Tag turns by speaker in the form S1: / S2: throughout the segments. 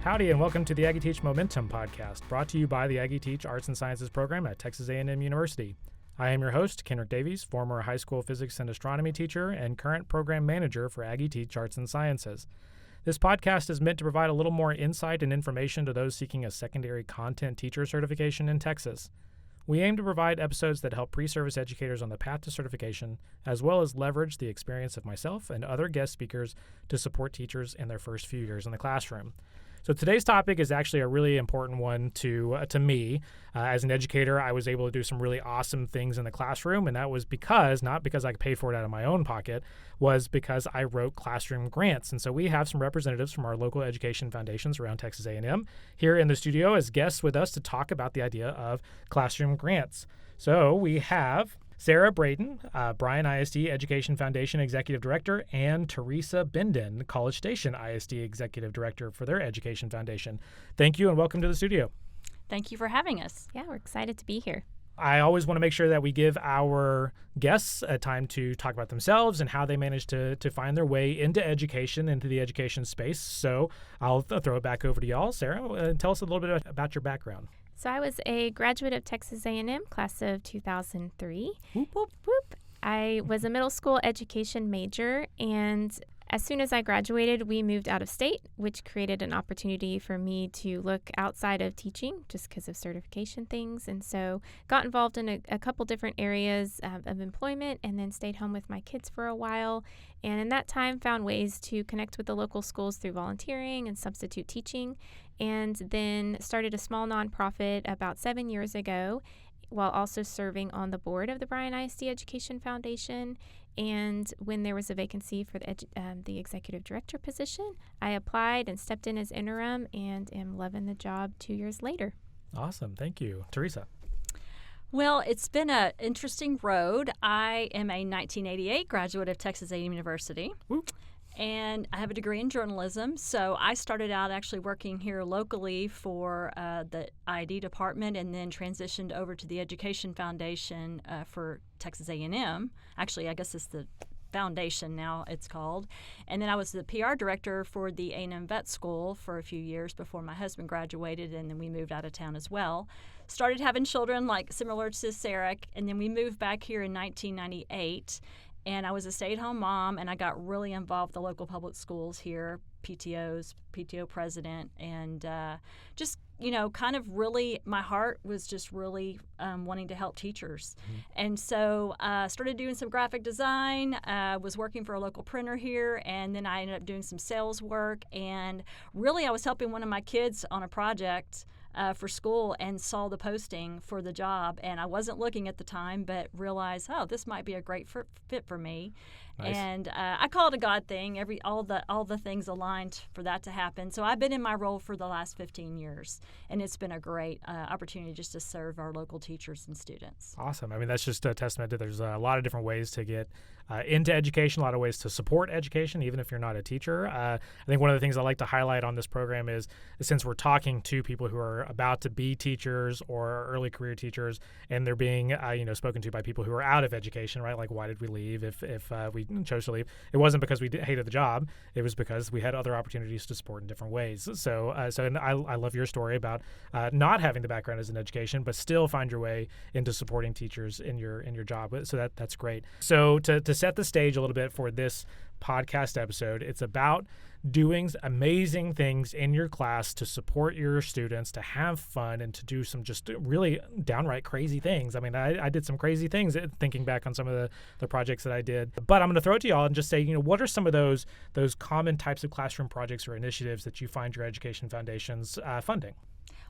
S1: Howdy, and welcome to the Aggie Teach Momentum podcast, brought to you by the Aggie Teach Arts and Sciences program at Texas A&M University. I am your host, Kendrick Davies, former high school physics and astronomy teacher and current program manager for Aggie Teach Arts and Sciences. This podcast is meant to provide a little more insight and information to those seeking a secondary content teacher certification in Texas. We aim to provide episodes that help pre-service educators on the path to certification, as well as leverage the experience of myself and other guest speakers to support teachers in their first few years in the classroom. So today's topic is actually a really important one to me. As an educator, I was able to do some really awesome things in the classroom, and that was not because I paid for it out of my own pocket, was because I wrote classroom grants. And so we have some representatives from our local education foundations around Texas A&M here in the studio as guests with us to talk about the idea of classroom grants. So we have Sarah Braden, Bryan ISD Education Foundation Executive Director, and Teresa Benden, College Station ISD Executive Director for their Education Foundation. Thank you and welcome to the studio.
S2: Thank you for having us.
S3: Yeah, we're excited to be here.
S1: I always want to make sure that we give our guests a time to talk about themselves and how they managed to find their way into education, into the education space. So I'll throw it back over to y'all. Sarah, tell us a little bit about your background.
S3: So I was a graduate of Texas A&M, class of 2003.
S1: Whoop, whoop.
S3: Whoop. I was a middle school education major, and as soon as I graduated, we moved out of state, which created an opportunity for me to look outside of teaching just because of certification things. And so got involved in a couple different areas of employment and then stayed home with my kids for a while. And in that time, found ways to connect with the local schools through volunteering and substitute teaching. And then started a small nonprofit about 7 years ago while also serving on the board of the Bryan ISD Education Foundation. And when there was a vacancy for the executive director position, I applied and stepped in as interim and am loving the job 2 years later.
S1: Awesome. Thank you. Teresa.
S2: Well, it's been an interesting road. I am a 1988 graduate of Texas A&M University.
S1: Whoop.
S2: And I have a degree in journalism, so I started out actually working here locally for the ID department and then transitioned over to the Education Foundation for Texas A&M. Actually, I guess it's the foundation now it's called. And then I was the PR director for the A&M Vet School for a few years before my husband graduated, and then we moved out of town as well. Started having children like similar to Sarah, and then we moved back here in 1998. And I was a stay-at-home mom, and I got really involved with the local public schools here, PTOs, PTO president, and just, kind of really, my heart was just really wanting to help teachers. Mm-hmm. And so I started doing some graphic design, was working for a local printer here, and then I ended up doing some sales work. And really, I was helping one of my kids on a project for school and saw the posting for the job, and I wasn't looking at the time, but realized, this might be a great fit for me. Nice. And I call it a God thing. All the things aligned for that to happen. So I've been in my role for the last 15 years, and it's been a great opportunity just to serve our local teachers and students.
S1: Awesome. I mean, that's just a testament to there's a lot of different ways to get into education, a lot of ways to support education, even if you're not a teacher. I think one of the things I like to highlight on this program is since we're talking to people who are about to be teachers or early career teachers, and they're being spoken to by people who are out of education, right? Like, why did we leave if we chose to leave? It wasn't because we hated the job. It was because we had other opportunities to support in different ways. So I love your story about not having the background as an education, but still find your way into supporting teachers in your job. So that's great. So to set the stage a little bit for this podcast episode, it's about doing amazing things in your class to support your students, to have fun, and to do some just really downright crazy things. I mean, I did some crazy things thinking back on some of the projects that I did. But I'm going to throw it to y'all and just say, what are some of those common types of classroom projects or initiatives that you find your education foundations funding?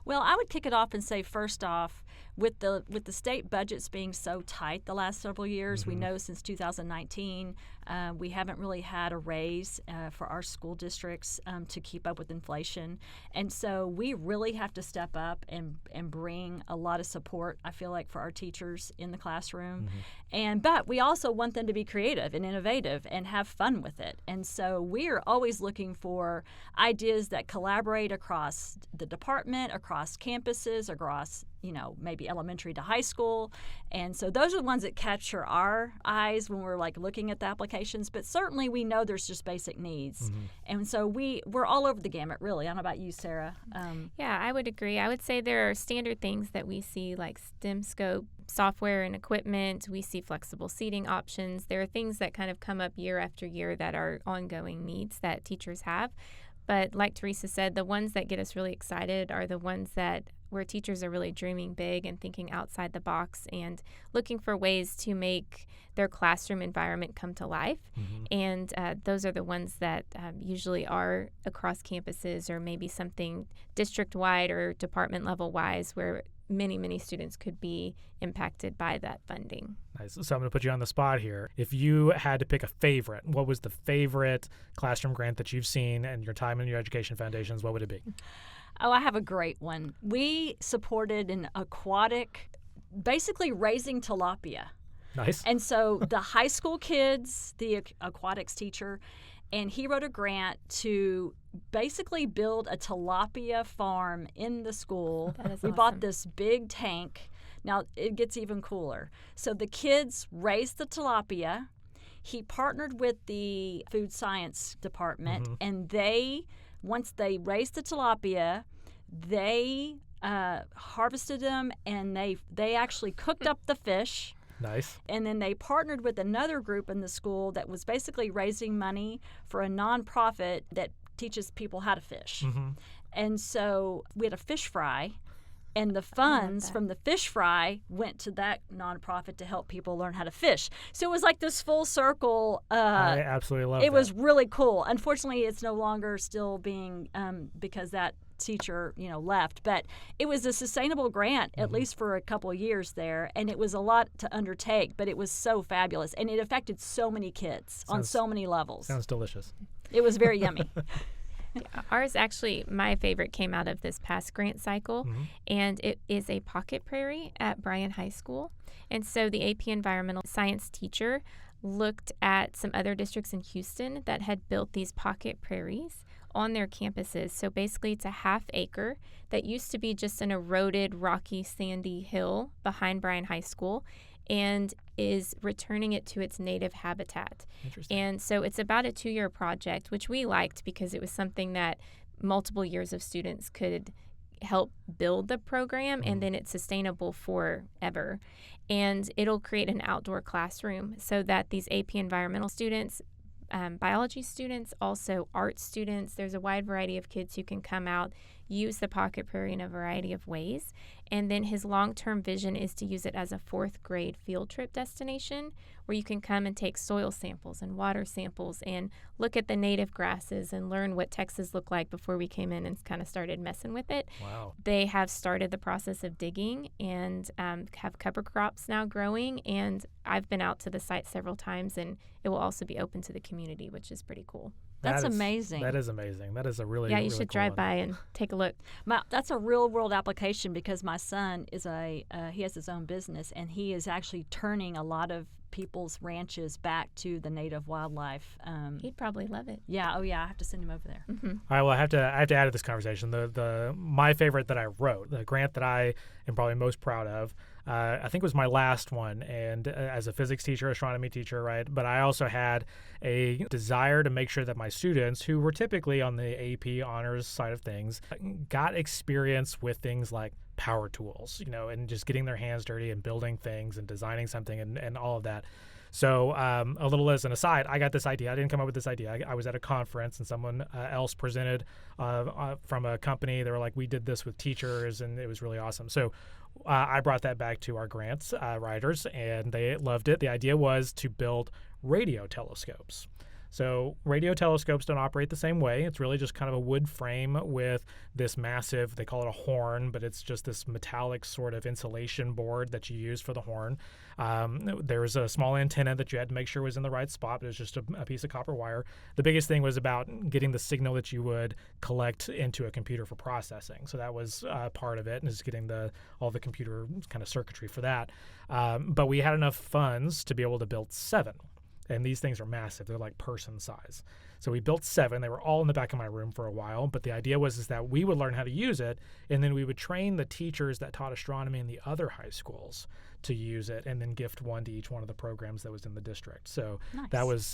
S2: Well, I would kick it off and say, first off, with the state budgets being so tight the last several years, we know since 2019 we haven't really had a raise for our school districts to keep up with inflation. And so we really have to step up and bring a lot of support, I feel like, for our teachers in the classroom. But we also want them to be creative and innovative and have fun with it. And so we are always looking for ideas that collaborate across the department, across campuses, across maybe elementary to high school. And so those are the ones that capture our eyes when we're like looking at the applications. But certainly we know there's just basic needs. And so we're all over the gamut, really. I don't know about you, Sarah.
S3: Yeah, I would agree. I would say there are standard things that we see, like STEM scope, software and equipment. We see flexible seating options. There are things that kind of come up year after year that are ongoing needs that teachers have. But like Teresa said, the ones that get us really excited are the ones where teachers are really dreaming big and thinking outside the box and looking for ways to make their classroom environment come to life. And those are the ones that usually are across campuses or maybe something district-wide or department-level-wise where many students could be impacted by that funding.
S1: Nice. So I'm going to put you on the spot here. If you had to pick a favorite, what was the favorite classroom grant that you've seen in your time in your education foundations? What would it be?
S2: Oh, I have a great one. We supported an aquatic, basically raising tilapia.
S1: Nice.
S2: And so the high school kids, the aquatics teacher, and he wrote a grant to basically build a tilapia farm in the school.
S3: That is
S2: we
S3: awesome.
S2: bought this big tank. Now it gets even cooler. So the kids raised the tilapia. He partnered with the food science department, and once they raised the tilapia, they harvested them, and they actually cooked up the fish.
S1: Nice.
S2: And then they partnered with another group in the school that was basically raising money for a nonprofit that teaches people how to fish. And so we had a fish fry, and the funds from the fish fry went to that nonprofit to help people learn how to fish. So it was like this full circle.
S1: I absolutely love it.
S2: It was really cool. Unfortunately, it's no longer still being because that teacher left, but it was a sustainable grant at least for a couple of years there, and it was a lot to undertake, but it was so fabulous, and it affected so many kids on so many levels.
S1: Sounds delicious.
S2: It was very yummy.
S3: Yeah, ours actually, my favorite came out of this past grant cycle, and it is a pocket prairie at Bryan High School. And so the AP Environmental Science teacher looked at some other districts in Houston that had built these pocket prairies on their campuses. So basically it's a half acre that used to be just an eroded, rocky, sandy hill behind Bryan High School, and is returning it to its native habitat.
S1: Interesting.
S3: And so it's about a 2-year project, which we liked because it was something that multiple years of students could help build the program, and then it's sustainable forever. And it'll create an outdoor classroom so that these AP environmental students, biology students, also art students, there's a wide variety of kids who can come out, use the pocket prairie in a variety of ways. And then his long-term vision is to use it as a 4th grade field trip destination where you can come and take soil samples and water samples and look at the native grasses and learn what Texas looked like before we came in and kind of started messing with it.
S1: Wow.
S3: They have started the process of digging and have cover crops now growing, and I've been out to the site several times, and it will also be open to the community, which is pretty cool.
S2: That's amazing.
S1: That is amazing. That is a really,
S3: you
S1: really
S3: should
S1: cool
S3: drive
S1: one.
S3: by and take a look.
S2: That's a real world application because my son is he has his own business, and he is actually turning a lot of people's ranches back to the native wildlife.
S3: He'd probably love it.
S2: Yeah. Oh yeah. I have to send him over there.
S1: All right. Well, I have to add to this conversation. My favorite that I wrote, the grant that I am probably most proud of, I think was my last one, and as a physics teacher, astronomy teacher, right? But I also had a desire to make sure that my students, who were typically on the AP honors side of things, got experience with things like power tools, and just getting their hands dirty and building things and designing something and all of that. So a little as an aside, I got this idea. I didn't come up with this idea. I was at a conference and someone else presented from a company. They were like, we did this with teachers, and it was really awesome. So I brought that back to our grants writers, and they loved it. The idea was to build radio telescopes. So radio telescopes don't operate the same way. It's really just kind of a wood frame with this massive, they call it a horn, but it's just this metallic sort of insulation board that you use for the horn. There's a small antenna that you had to make sure was in the right spot. It was just a piece of copper wire. The biggest thing was about getting the signal that you would collect into a computer for processing. So that was part of it, and is getting all the computer kind of circuitry for that. But we had enough funds to be able to build 7. And these things are massive. They're like person size. So we built 7. They were all in the back of my room for a while, but the idea was is that we would learn how to use it, and then we would train the teachers that taught astronomy in the other high schools to use it, and then gift one to each one of the programs that was in the district. So
S2: Nice.
S1: that was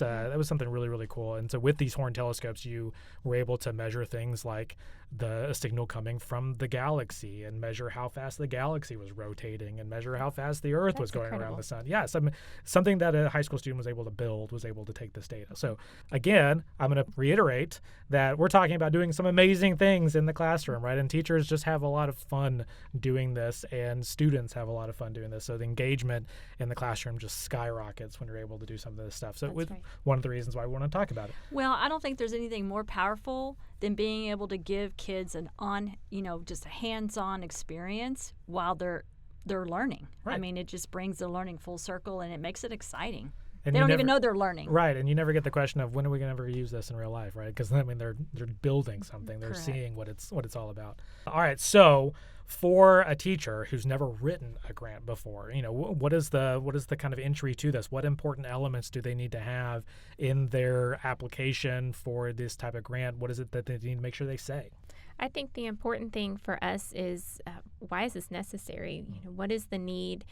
S1: something really, really cool. And so with these Horn telescopes, you were able to measure things like a signal coming from the galaxy, and measure how fast the galaxy was rotating, and measure how fast the Earth was going around the sun. Yeah, something that a high school student was able to build, was able to take this data. So again, I'm going to reiterate that we're talking about doing some amazing things in the classroom, right? And teachers just have a lot of fun doing this, and students have a lot of fun doing this. So the engagement in the classroom just skyrockets when you're able to do some of this stuff. So it's one of the reasons why we want to talk about it.
S2: Well, I don't think there's anything more powerful than being able to give kids just a hands-on experience while they're learning.
S1: Right.
S2: I mean, it just brings the learning full circle, and it makes it exciting.
S1: And
S2: they don't even know they're learning.
S1: Right, and you never get the question of when are we going to ever use this in real life, right? Because I mean, they're building something, they're seeing what it's all about. All right, so for a teacher who's never written a grant before, what is the kind of entry to this? What important elements do they need to have in their application for this type of grant? What is it that they need to make sure they say?
S3: I think the important thing for us is why is this necessary? What is the need?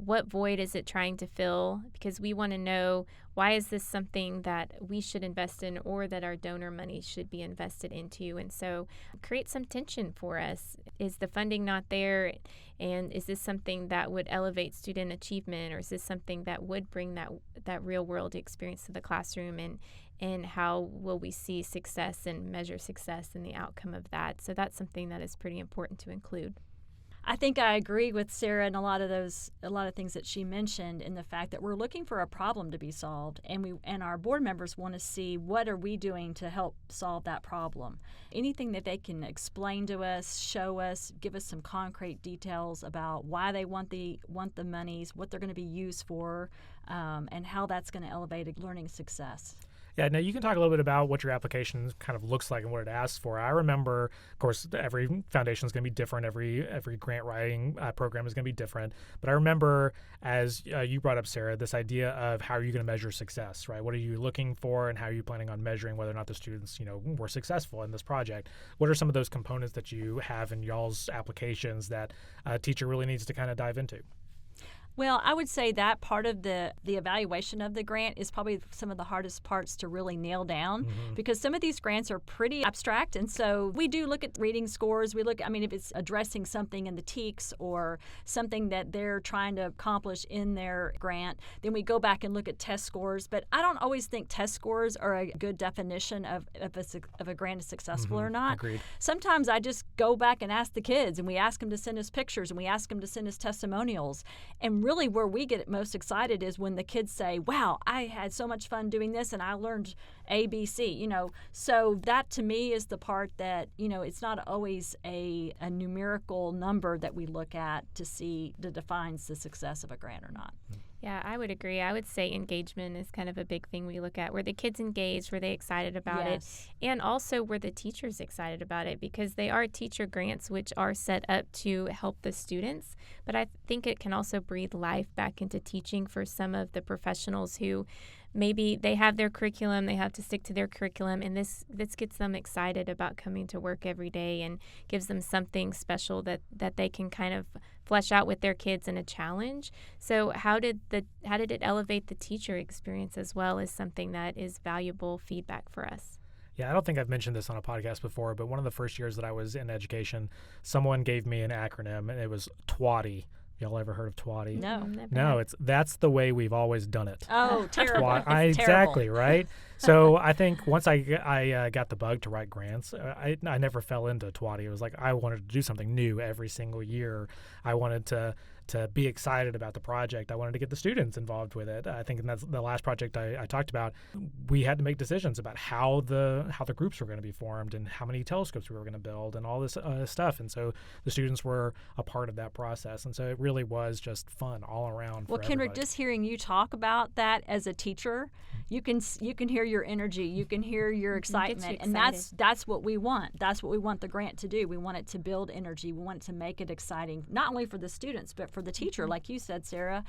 S3: What void is it trying to fill? Because we want to know, why is this something that we should invest in, or that our donor money should be invested into? And so create some tension for us. Is the funding not there? And is this something that would elevate student achievement, or is this something that would bring that real world experience to the classroom? And how will we see success and measure success and the outcome of that? So that's something that is pretty important to include.
S2: I think I agree with Sarah and a lot of things that she mentioned, in the fact that we're looking for a problem to be solved, and our board members want to see what are we doing to help solve that problem. Anything that they can explain to us, show us, give us some concrete details about why they want the monies, what they're going to be used for, and how that's going to elevate a learning success.
S1: Yeah, now you can talk a little bit about what your application kind of looks like and what it asks for. I remember, of course, every foundation is going to be different. Every grant writing program is going to be different. But I remember, as you brought up, Sarah, this idea of how are you going to measure success, right? What are you looking for, and how are you planning on measuring whether or not the students, were successful in this project? What are some of those components that you have in y'all's applications that a teacher really needs to kind of dive into?
S2: Well, I would say that part of the evaluation of the grant is probably some of the hardest parts to really nail down, because some of these grants are pretty abstract. And so we do look at reading scores. We look, if it's addressing something in the TEKS or something that they're trying to accomplish in their grant, then we go back and look at test scores. But I don't always think test scores are a good definition of a grant is successful or not.
S1: Agreed.
S2: Sometimes I just go back and ask the kids, and we ask them to send us pictures, and we ask them to send us testimonials. And really where we get most excited is when the kids say, wow, I had so much fun doing this, and I learned A, B, C, So that to me is the part that, it's not always a numerical number that we look at to see that defines the success of a grant or not.
S3: Yeah, I would agree. I would say engagement is kind of a big thing we look at. Were the kids engaged? Were they excited about it? And also, were the teachers excited about it? Because they are teacher grants, which are set up to help the students. But I think it can also breathe life back into teaching for some of the professionals who maybe they have their curriculum, they have to stick to their curriculum, and this gets them excited about coming to work every day and gives them something special that they can kind of flesh out with their kids in a challenge. So how did it elevate the teacher experience as well is something that is valuable feedback for us.
S1: Yeah, I don't think I've mentioned this on a podcast before, but one of the first years that I was in education, someone gave me an acronym, and it was TWATI. Y'all ever heard of TWATI?
S2: No.
S1: No, that's the way we've always done it.
S2: Oh, terrible.
S1: Exactly, right? So I think once I got the bug to write grants, I never fell into TWATI. It was like I wanted to do something new every single year. I wanted to be excited about the project. I wanted to get the students involved with it. I think that's the last project I talked about. We had to make decisions about how the groups were going to be formed and how many telescopes we were going to build and all this stuff. And so the students were a part of that process. And so it really was just fun all around.
S2: Well, Kendrick, just hearing you talk about that as a teacher, you can hear your energy, you can hear your excitement, and that's what we want. That's what we want the grant to do. We want it to build energy. We want it to make it exciting, not only for the students but for for the teacher, like you said, Sarah.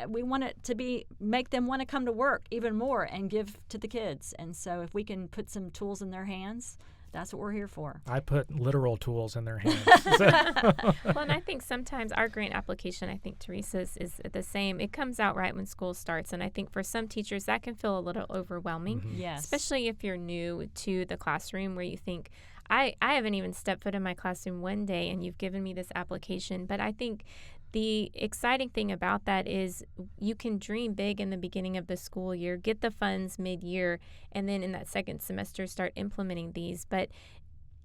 S2: We want it to make them want to come to work even more and give to the kids. And so if we can put some tools in their hands, that's what we're here for.
S1: I put literal tools in their hands.
S3: Well, and I think sometimes our grant application, I think Teresa's is the same. It comes out right when school starts. And I think for some teachers, that can feel a little overwhelming,
S2: Yes.
S3: especially if you're new to the classroom where you think, I haven't even stepped foot in my classroom one day and you've given me this application. But I think the exciting thing about that is you can dream big in the beginning of the school year, get the funds mid-year, and then in that second semester start implementing these. But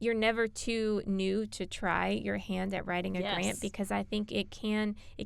S3: you're never too new to try your hand at writing a grant, because I think it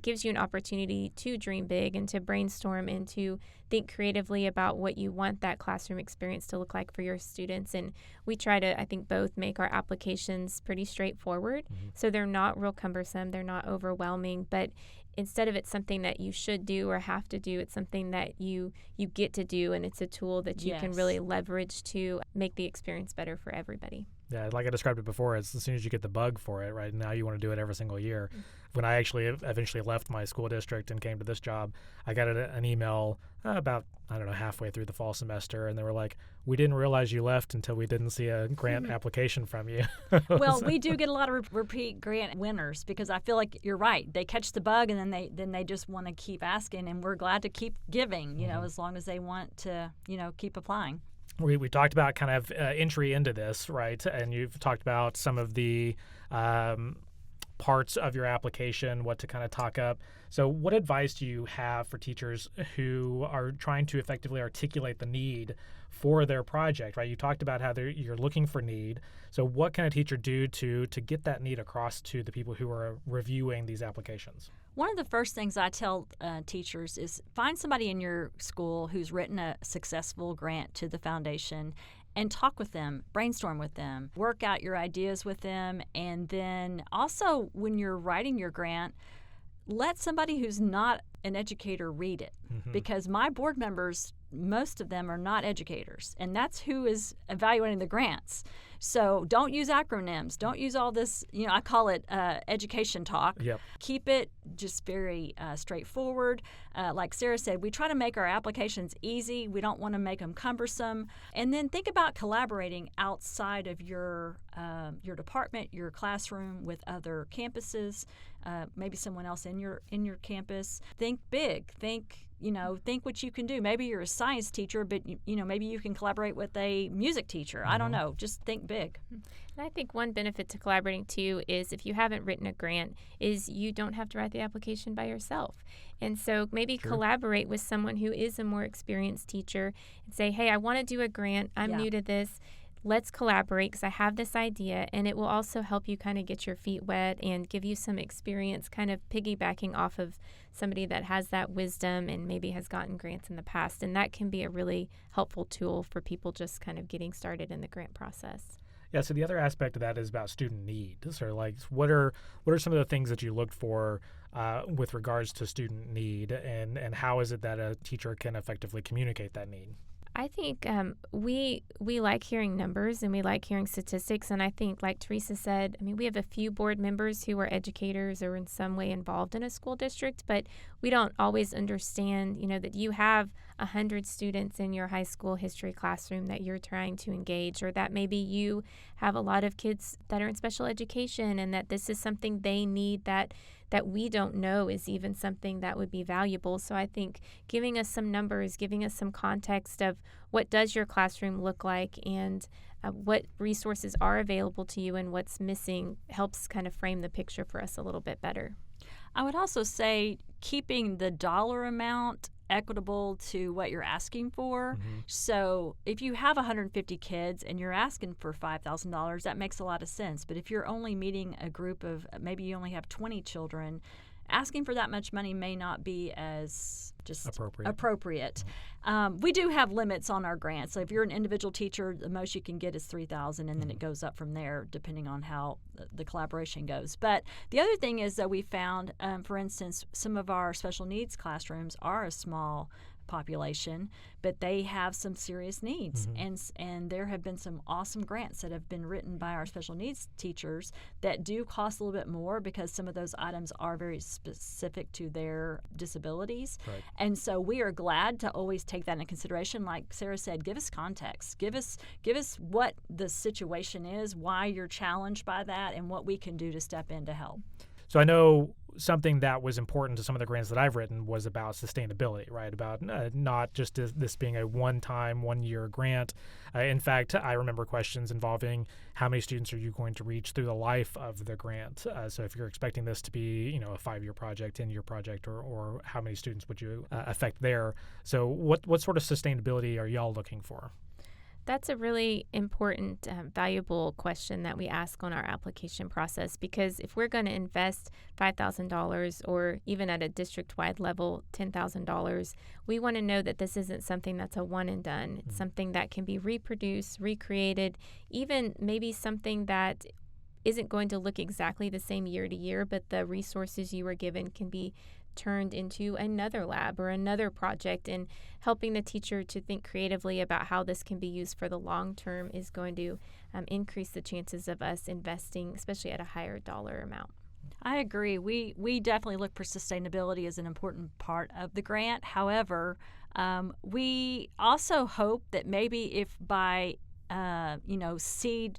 S3: gives you an opportunity to dream big and to brainstorm and to think creatively about what you want that classroom experience to look like for your students. And we try to, I think, both make our applications pretty straightforward. So they're not real cumbersome, they're not overwhelming, but instead of it's something that you should do or have to do, it's something that you get to do, and it's a tool that you can really leverage to make the experience better for everybody.
S1: Yeah, like I described it before, as soon as you get the bug for it, right, now you want to do it every single year. When I actually eventually left my school district and came to this job, I got an email about, halfway through the fall semester, and they were like, we didn't realize you left until we didn't see a grant application from you.
S2: Well, we do get a lot of repeat grant winners, because I feel like you're right. They catch the bug, and then they just want to keep asking, and we're glad to keep giving, as long as they want to, keep applying.
S1: We talked about kind of entry into this, right? And you've talked about some of the parts of your application, what to kind of talk up. So what advice do you have for teachers who are trying to effectively articulate the need for their project, right? You talked about how you're looking for need. So what can a teacher do to get that need across to the people who are reviewing these applications?
S2: One of the first things I tell teachers is find somebody in your school who's written a successful grant to the foundation and talk with them, brainstorm with them, work out your ideas with them. And then also, when you're writing your grant, let somebody who's not an educator read it, because my board members, most of them are not educators, and that's who is evaluating the grants. So don't use acronyms. Don't use all this, I call it education talk.
S1: Yep.
S2: Keep it just very straightforward. Like Sarah said, we try to make our applications easy. We don't want to make them cumbersome. And then think about collaborating outside of your department, your classroom, with other campuses, maybe someone else in your campus. Think big. Think what you can do. Maybe you're a science teacher, but maybe you can collaborate with a music teacher. I don't know. Just think big.
S3: And I think one benefit to collaborating too is if you haven't written a grant, is you don't have to write the application by yourself. And so maybe collaborate with someone who is a more experienced teacher and say, hey, I want to do a grant. I'm new to this. Let's collaborate, because I have this idea, and it will also help you kind of get your feet wet and give you some experience, kind of piggybacking off of somebody that has that wisdom and maybe has gotten grants in the past. And that can be a really helpful tool for people just kind of getting started in the grant process.
S1: Yeah, so the other aspect of that is about student need. So like, what are some of the things that you look for with regards to student need, and how is it that a teacher can effectively communicate that need?
S3: I think we like hearing numbers, and we like hearing statistics. And I think, like Teresa said, we have a few board members who are educators or in some way involved in a school district, but we don't always understand, that you have 100 students in your high school history classroom that you're trying to engage, or that maybe you have a lot of kids that are in special education, and that this is something they need that we don't know is even something that would be valuable. So I think giving us some numbers, giving us some context of what does your classroom look like, and what resources are available to you and what's missing, helps kind of frame the picture for us a little bit better.
S2: I would also say keeping the dollar amount equitable to what you're asking for. So if you have 150 kids and you're asking for $5,000, that makes a lot of sense. But if you're only meeting a group of, maybe you only have 20 children, asking for that much money may not be as just appropriate. We do have limits on our grants. So if you're an individual teacher, the most you can get is $3,000, and then it goes up from there depending on how the collaboration goes. But the other thing is that we found, for instance, some of our special needs classrooms are a small population, but they have some serious needs. And there have been some awesome grants that have been written by our special needs teachers that do cost a little bit more because some of those items are very specific to their disabilities.
S1: Right.
S2: And so we are glad to always take that into consideration. Like Sarah said, give us context. Give us what the situation is, why you're challenged by that, and what we can do to step in to help.
S1: So I know something that was important to some of the grants that I've written was about sustainability, right? About not just this being a one-time, one-year grant. In fact, I remember questions involving how many students are you going to reach through the life of the grant? So if you're expecting this to be, a 5-year project, 10-year project, or how many students would you affect there? So what sort of sustainability are y'all looking for?
S3: That's a really important, valuable question that we ask on our application process, because if we're going to invest $5,000 or even at a district-wide level $10,000, we want to know that this isn't something that's a one and done. It's something that can be reproduced, recreated, even maybe something that isn't going to look exactly the same year to year, but the resources you were given can be turned into another lab or another project, and helping the teacher to think creatively about how this can be used for the long term is going to increase the chances of us investing, especially at a higher dollar amount.
S2: I agree. We definitely look for sustainability as an important part of the grant. However, we also hope that maybe if by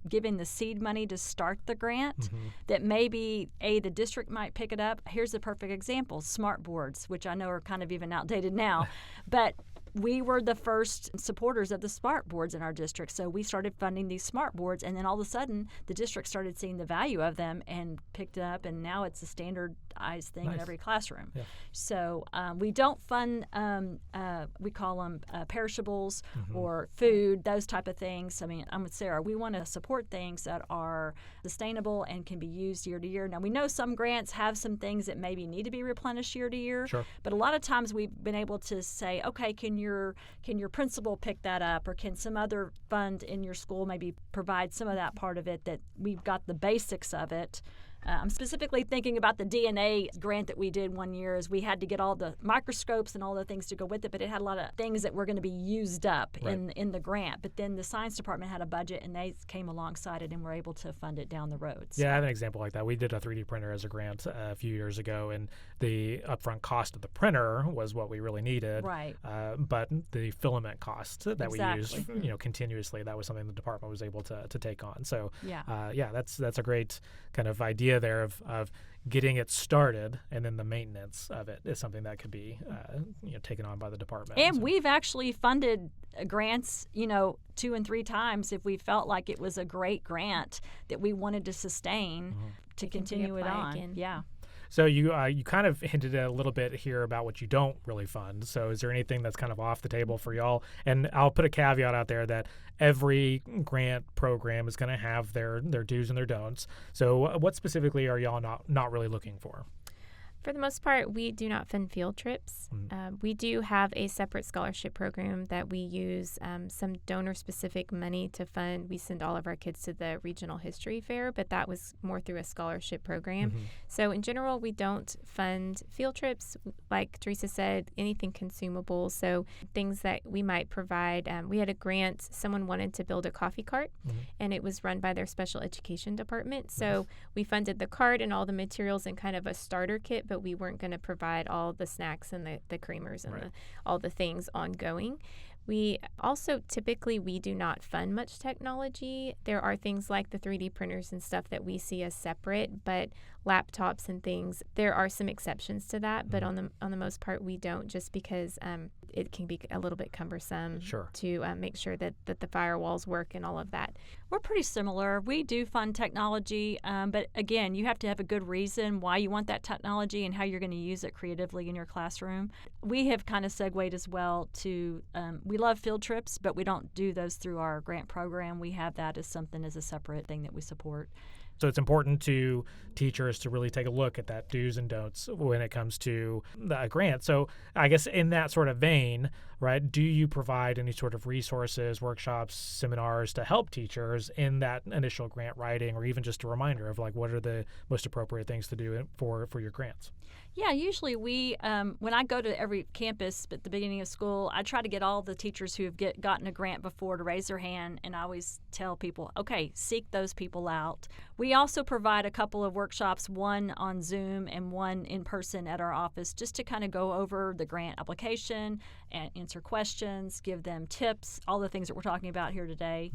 S2: giving the seed money to start the grant, that maybe the district might pick it up. Here's a perfect example: smart boards, which I know are kind of even outdated now, but we were the first supporters of the smart boards in our district. So we started funding these smart boards, and then all of a sudden the district started seeing the value of them and picked it up, and now it's a standardized thing in every classroom. Yeah. So we don't fund, we call them perishables or food, those type of things. I mean, I'm with Sarah. We want to support things that are sustainable and can be used year to year. Now, we know some grants have some things that maybe need to be replenished year to year,
S1: sure,
S2: but a lot of times we've been able to say, okay, can your principal pick that up, or can some other fund in your school maybe provide some of that part of it, that we've got the basics of it. I'm specifically thinking about the DNA grant that we did one year, is we had to get all the microscopes and all the things to go with it, but it had a lot of things that were going to be used up in the grant. But then the science department had a budget, and they came alongside it and were able to fund it down the road. So.
S1: Yeah, I have an example like that. We did a 3D printer as a grant a few years ago, and the upfront cost of the printer was what we really needed.
S2: Right.
S1: But the filament cost that we used, continuously, that was something the department was able to take on. So that's a great kind of idea there of getting it started, and then the maintenance of it is something that could be taken on by the department.
S2: And we've actually funded grants 2 and 3 times if we felt like it was a great grant that we wanted to sustain to continue it on.
S3: Again.
S2: Yeah.
S1: So you kind of hinted a little bit here about what you don't really fund. So is there anything that's kind of off the table for y'all? And I'll put a caveat out there that every grant program is going to have their do's and their don'ts. So what specifically are y'all not really looking for?
S3: For the most part, we do not fund field trips. We do have a separate scholarship program that we use some donor-specific money to fund. We send all of our kids to the regional history fair, but that was more through a scholarship program. So in general, we don't fund field trips. Like Teresa said, anything consumable. So things that we might provide. We had a grant. Someone wanted to build a coffee cart, and it was run by their special education department. So we funded the cart and all the materials and kind of a starter kit, but we weren't going to provide all the snacks and the creamers and all the things ongoing. We also typically we do not fund much technology. There are things like the 3D printers and stuff that we see as separate, but laptops and things, there are some exceptions to that, but on the most part we don't, just because it can be a little bit cumbersome to make sure that the firewalls work and all of that.
S2: We're pretty similar. We do fund technology, but again, you have to have a good reason why you want that technology and how you're going to use it creatively in your classroom. We have kind of segued as well to, we love field trips, but we don't do those through our grant program. We have that as something as a separate thing that we support.
S1: So it's important to teachers to really take a look at that do's and don'ts when it comes to the grant. So I guess in that sort of vein, right, do you provide any sort of resources, workshops, seminars to help teachers in that initial grant writing, or even just a reminder of like what are the most appropriate things to do for your grants?
S2: Yeah, usually we, when I go to every campus at the beginning of school, I try to get all the teachers who have gotten a grant before to raise their hand, and I always tell people, okay, seek those people out. We also provide a couple of workshops, one on Zoom and one in person at our office, just to kind of go over the grant application and answer questions, give them tips, all the things that we're talking about here today.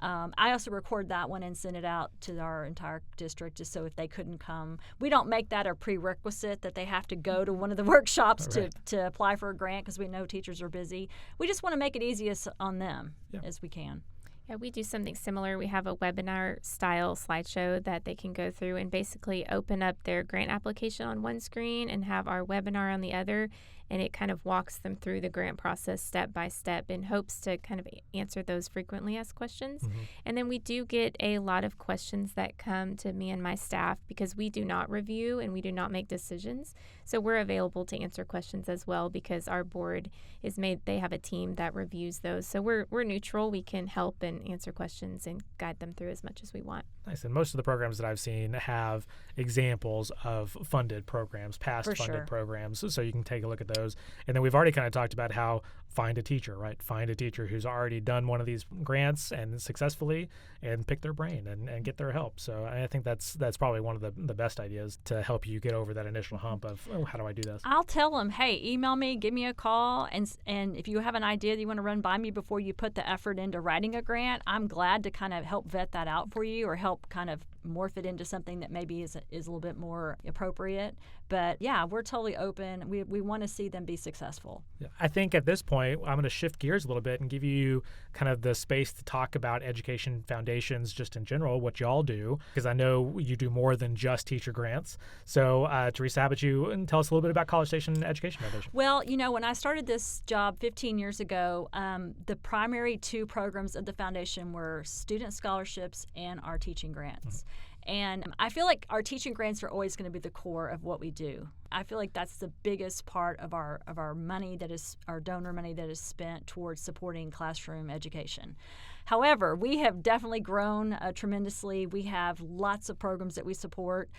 S2: I also record that one and send it out to our entire district, just so if they couldn't come. We don't make that a prerequisite that they have to go to one of the workshops to apply for a grant, because we know teachers are busy. We just want to make it easiest on them as we can.
S3: Yeah, we do something similar. We have a webinar-style slideshow that they can go through and basically open up their grant application on one screen and have our webinar on the other, and it kind of walks them through the grant process step by step in hopes to kind of answer those frequently asked questions. And then we do get a lot of questions that come to me and my staff, because we do not review and we do not make decisions. So we're available to answer questions as well, because our board is they have a team that reviews those. So we're neutral. We can help and answer questions and guide them through as much as we want.
S1: Nice. And most of the programs that I've seen have examples of funded programs, past funded programs, so you can take a look at those. And then we've already kind of talked about how find a teacher, right? Find a teacher who's already done one of these grants and successfully, and pick their brain and get their help. So I think that's probably one of the best ideas to help you get over that initial hump of, oh, how do I do this?
S2: I'll tell them, hey, email me, give me a call, and if you have an idea that you want to run by me before you put the effort into writing a grant, I'm glad to kind of help vet that out for you, or help kind of morph it into something that maybe is a little bit more appropriate. But yeah, we're totally open. We want to see them be successful.
S1: Yeah. I think at this point, I'm going to shift gears a little bit and give you kind of the space to talk about education foundations just in general, what y'all do, because I know you do more than just teacher grants. So Teresa, how about you and tell us a little bit about College Station Education Foundation?
S2: Well, when I started this job 15 years ago, the primary two programs of the foundation were student scholarships and our teaching grants. And I feel like our teaching grants are always going to be the core of what we do. I feel like that's the biggest part of our money, that is our donor money, that is spent towards supporting classroom education. However, we have definitely grown tremendously. We have lots of programs that we support.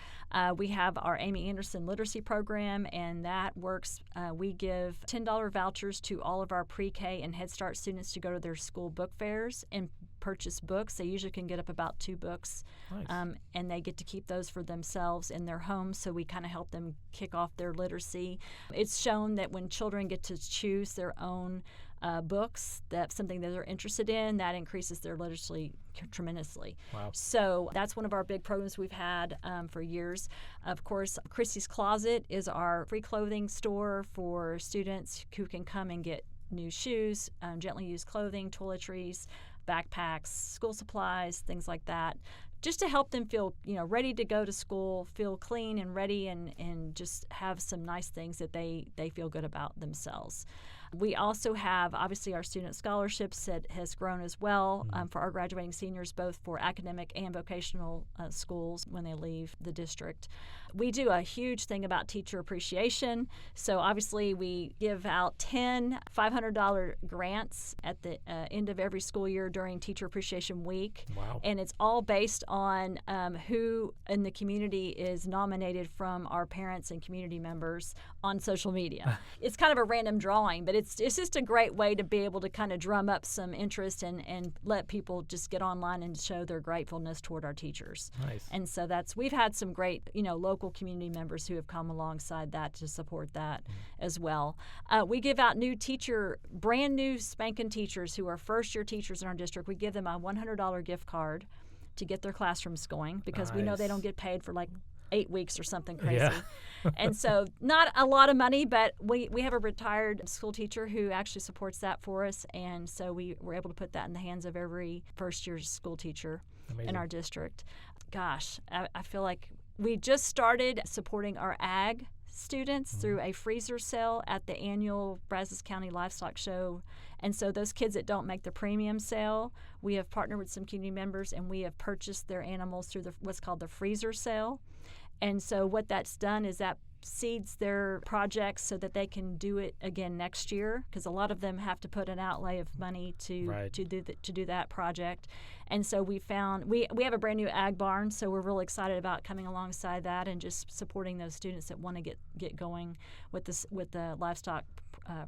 S2: We have our Amy Anderson Literacy Program, and that works. We give $10 vouchers to all of our pre-K and Head Start students to go to their school book fairs and purchase books. They usually can get up about 2 books,
S1: nice.
S2: And they get to keep those for themselves in their homes, so we kind of help them kick off their literacy. It's shown that when children get to choose their own books, that's something that they're interested in, that increases their literacy tremendously.
S1: Wow.
S2: So that's one of our big programs we've had for years. Of course, Christy's Closet is our free clothing store for students who can come and get new shoes, gently used clothing, toiletries, backpacks, school supplies, things like that, just to help them feel, ready to go to school, feel clean and ready, and just have some nice things that they feel good about themselves. We also have, obviously, our student scholarships that has grown as well for our graduating seniors, both for academic and vocational schools when they leave the district. We do a huge thing about teacher appreciation. So obviously we give out 10 $500 grants at the end of every school year during Teacher Appreciation Week.
S1: Wow.
S2: And it's all based on who in the community is nominated from our parents and community members on social media. It's kind of a random drawing, but it's just a great way to be able to kind of drum up some interest and let people just get online and show their gratefulness toward our teachers.
S1: Nice.
S2: And so we've had some great, local community members who have come alongside that to support that as well. We give out brand new spanking teachers who are first-year teachers in our district. We give them a $100 gift card to get their classrooms going, because we know they don't get paid for like 8 weeks or something crazy.
S1: Yeah.
S2: And so not a lot of money, but we have a retired school teacher who actually supports that for us, and so we were able to put that in the hands of every first-year school teacher in our district. Gosh, I feel like we just started supporting our ag students through a freezer sale at the annual Brazos County Livestock Show. And so those kids that don't make the premium sale, we have partnered with some community members, and we have purchased their animals through what's called the freezer sale. And so what that's done is that seeds their projects so that they can do it again next year, because a lot of them have to put an outlay of money to do that project. And so we found we have a brand new ag barn, so we're really excited about coming alongside that and just supporting those students that want to get going with the livestock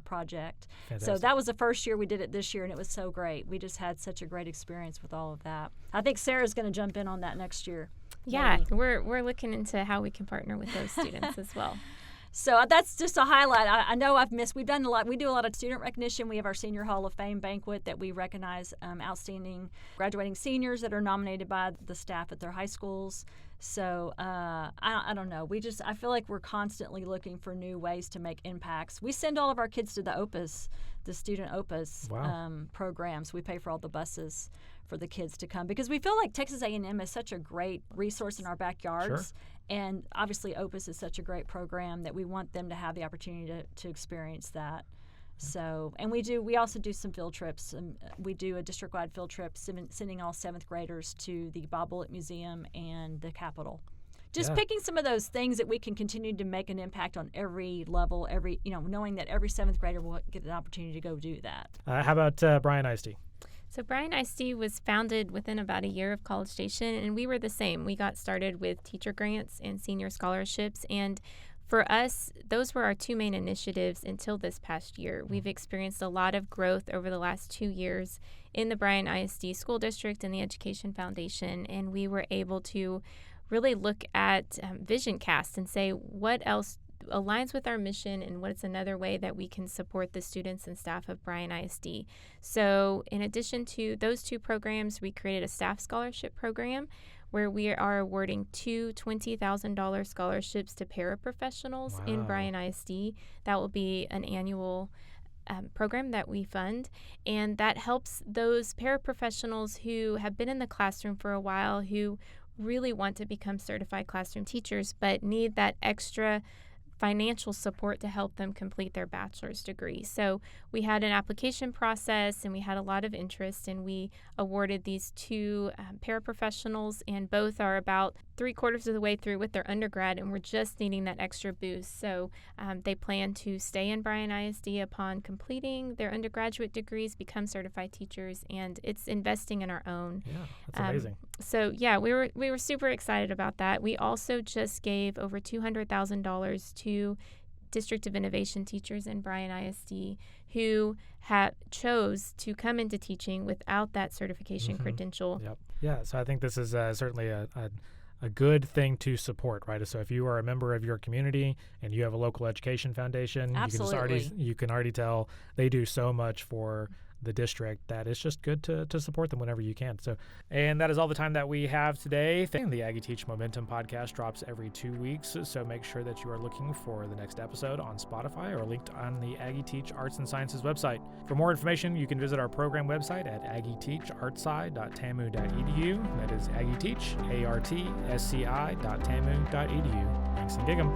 S2: project.
S1: Fantastic.
S2: So that was the first year we did it this year, and it was so great. We just had such a great experience with all of that. I think Sarah's going to jump in on that next year.
S3: Yeah,
S2: maybe.
S3: we're looking into how we can partner with those students as well.
S2: So that's just a highlight. I know we've done a lot. We do a lot of student recognition. We have our Senior Hall of Fame banquet that we recognize outstanding graduating seniors that are nominated by the staff at their high schools. So I don't know. I feel like we're constantly looking for new ways to make impacts. We send all of our kids to the OPUS, the student OPUS programs. We pay for all the buses for the kids to come because we feel like Texas A&M is such a great resource in our backyards.
S1: Sure.
S2: And obviously OPUS is such a great program that we want them to have the opportunity to experience that. So, and we also do some field trips. We do a district-wide field trip, sending all 7th graders to the Bob Bullock Museum and the Capitol. Just picking some of those things that we can continue to make an impact on every level, knowing that every 7th grader will get an opportunity to go do that.
S1: How about Bryan ISD?
S3: So Bryan ISD was founded within about a year of College Station, and we were the same. We got started with teacher grants and senior scholarships, and for us, those were our 2 main initiatives until this past year. We've experienced a lot of growth over the last 2 years in the Bryan ISD School District and the Education Foundation, and we were able to really look at vision cast and say what else aligns with our mission and what's another way that we can support the students and staff of Bryan ISD. So in addition to those 2 programs, we created a staff scholarship program where we are awarding 2 $20,000 scholarships to paraprofessionals in Bryan ISD. That will be an annual program that we fund, and that helps those paraprofessionals who have been in the classroom for a while, who really want to become certified classroom teachers but need that extra financial support to help them complete their bachelor's degree. So we had an application process and we had a lot of interest, and we awarded these 2 paraprofessionals, and both are about 3/4 of the way through with their undergrad, and we're just needing that extra boost. So they plan to stay in Bryan ISD upon completing their undergraduate degrees, become certified teachers, and it's investing in our own.
S1: Yeah, that's amazing.
S3: So yeah, we were super excited about that. We also just gave over $200,000 to District of Innovation teachers in Bryan ISD who chose to come into teaching without that certification credential.
S1: Yep. Yeah, so I think this is certainly a good thing to support, right? So if you are a member of your community and you have a local education foundation, you can already tell they do so much for the district that it's just good to support them whenever you can. So, and that is all the time that we have today. The Aggie Teach Momentum podcast drops every 2 weeks, so make sure that you are looking for the next episode on Spotify or linked on the Aggie Teach Arts and Sciences website. For more information, you can visit our program website at aggieteachartsci.tamu.edu. That is aggieteach, ARTSCI.tamu.edu. Thanks and gig 'em.